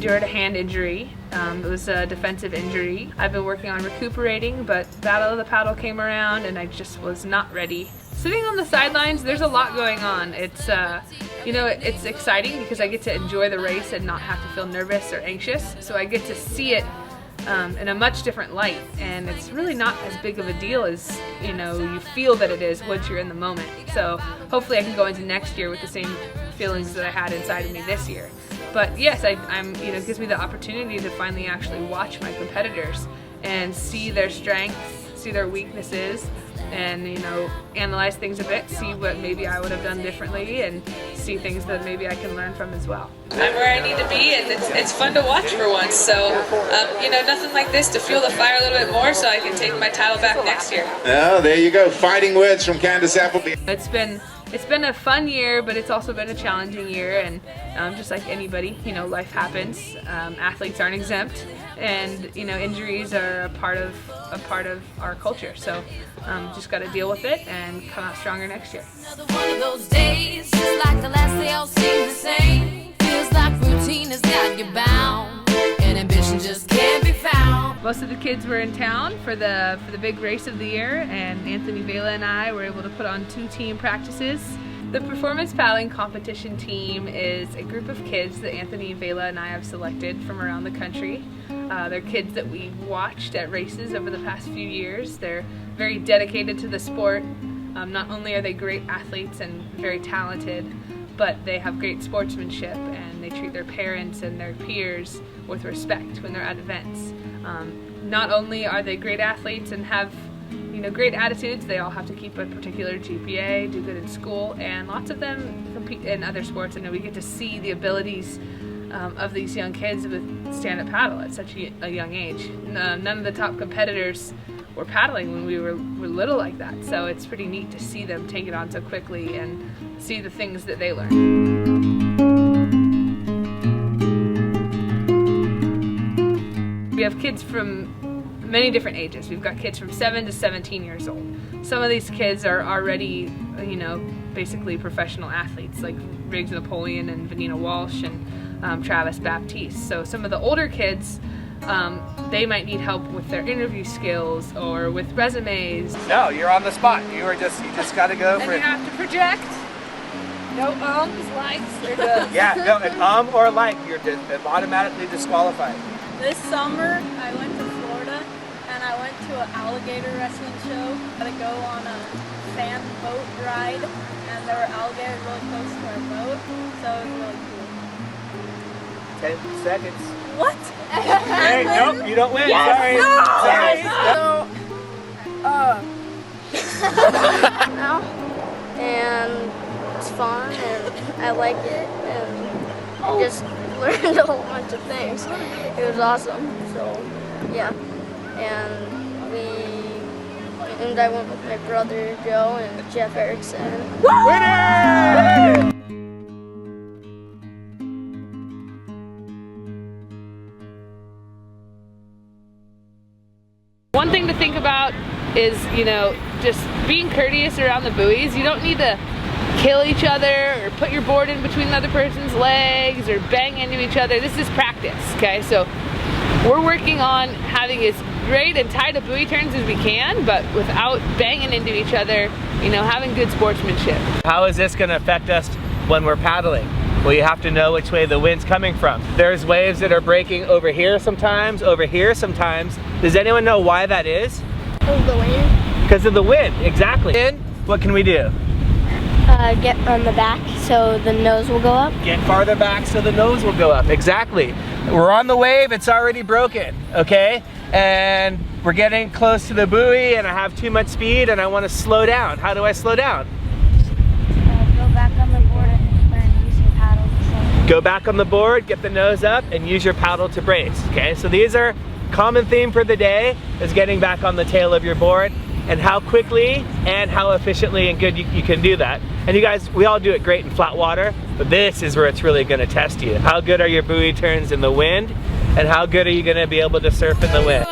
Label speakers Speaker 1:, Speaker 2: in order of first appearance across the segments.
Speaker 1: endured a hand injury. It was a defensive injury. I've been working on recuperating, but Battle of the Paddle came around and I just was not ready. Sitting on the sidelines, there's a lot going on. It's you know, it's exciting because I get to enjoy the race and not have to feel nervous or anxious. So I get to see it in a much different light, and it's really not as big of a deal as, you know, you feel that it is once you're in the moment. So hopefully I can go into next year with the same feelings that I had inside of me this year. But yes, I'm you know, it gives me the opportunity to finally actually watch my competitors and see their strengths, see their weaknesses, and, you know, analyze things a bit, see what maybe I would have done differently, and see things that maybe I can learn from as well. I'm where I need to be, and it's fun to watch for once. So, you know, nothing like this to fuel the fire a little bit more so I can take my title back next year.
Speaker 2: Oh, there you go. Fighting words from Candice Appleby.
Speaker 1: It's been a fun year, but it's also been a challenging year, and just like anybody, you know, life happens. Athletes aren't exempt, and, you know, injuries are a part of our culture. So just got to deal with it and come out stronger next year.
Speaker 3: Another one of those days, just like the last day, all seems the same. Feels like routine has got you bound, and ambition just can't be found.
Speaker 1: Most of the kids were in town for the big race of the year, and Anthony, Vela, and I were able to put on 2 team practices. The performance paddling competition team is a group of kids that Anthony, Vela, and I have selected from around the country. They're kids that we've watched at races over the past few years. They're very dedicated to the sport. Not only are they great athletes and very talented, but they have great sportsmanship, and they treat their parents and their peers with respect when they're at events. Not only are they great athletes and have, you know, great attitudes, they all have to keep a particular GPA, do good in school, and lots of them compete in other sports. And we get to see the abilities of these young kids with stand-up paddle at such a young age. None of the top competitors were paddling when we were little like that, so it's pretty neat to see them take it on so quickly and see the things that they learn. We have kids from many different ages. We've got kids from 7 to 17 years old. Some of these kids are already, you know, basically professional athletes, like Riggs Napoleon and Vanina Walsh and Travis Baptiste. So some of the older kids, they might need help with their interview skills or with resumes.
Speaker 4: No, you're on the spot. You just got to go for it.
Speaker 1: And you have to project. No ums, likes, or does.
Speaker 4: Yeah, no, an or like, you're automatically disqualified.
Speaker 5: This summer, I went to Florida and I went to an alligator wrestling show. I had to go on a fan boat ride, and there were alligators really close to our boat, so it was really cool.
Speaker 4: 10 seconds.
Speaker 5: What?
Speaker 4: Hey, nope, you don't win.
Speaker 5: Yes!
Speaker 4: Sorry.
Speaker 5: No!
Speaker 4: Sorry.
Speaker 6: Now, and it's fun, and I like it, and I just learned a whole bunch of things. It was awesome. So yeah, and I went with my brother Joe and Jeff Erickson.
Speaker 4: Winner!
Speaker 1: One thing to think about is, you know, just being courteous around the buoys. You don't need to kill each other or put your board in between the other person's legs or bang into each other. This is practice, okay? So we're working on having as great and tight a buoy turns as we can, but without banging into each other, you know, having good sportsmanship.
Speaker 4: How is this going to affect us when we're paddling? Well, you have to know which way the wind's coming from. There's waves that are breaking over here sometimes, over here sometimes. Does anyone know why that is?
Speaker 6: Because of the wind.
Speaker 4: Because of the wind, exactly. And what can we do?
Speaker 6: Get on the back so the nose will go up.
Speaker 4: Get farther back so the nose will go up, exactly. We're on the wave, it's already broken, okay? And we're getting close to the buoy and I have too much speed and I want to slow down. How do I slow down?
Speaker 6: Go back on the board and learn to use your paddle.
Speaker 4: Go back on the board, get the nose up, and use your paddle to brace, okay? So these are common theme for the day, is getting back on the tail of your board, and how quickly and how efficiently and good you can do that. And you guys, we all do it great in flat water, but this is where it's really gonna test you. How good are your buoy turns in the wind, and how good are you gonna be able to surf in the wind?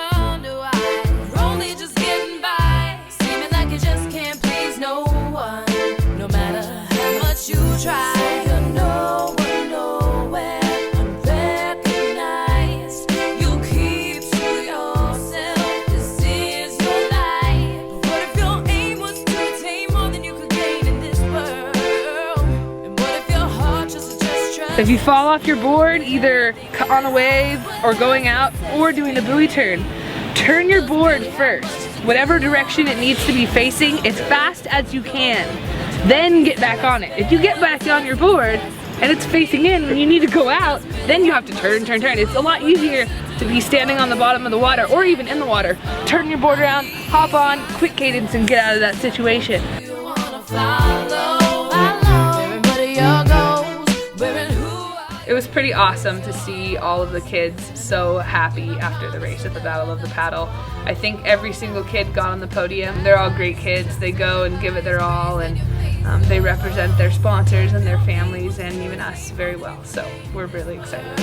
Speaker 3: Try, you're nowhere, unrecognized.
Speaker 1: If you fall off your board, either on a wave or going out or doing a buoy turn, turn your board first, whatever direction it needs to be facing, as fast as you can. Then get back on it. If you get back on your board and it's facing in when you need to go out, then you have to turn. It's a lot easier to be standing on the bottom of the water or even in the water. Turn your board around, hop on, quick cadence, and get out of that situation. It was pretty awesome to see all of the kids so happy after the race at the Battle of the Paddle. I think every single kid got on the podium. They're all great kids. They go and give it their all, and they represent their sponsors and their families and even us very well. So we're really excited.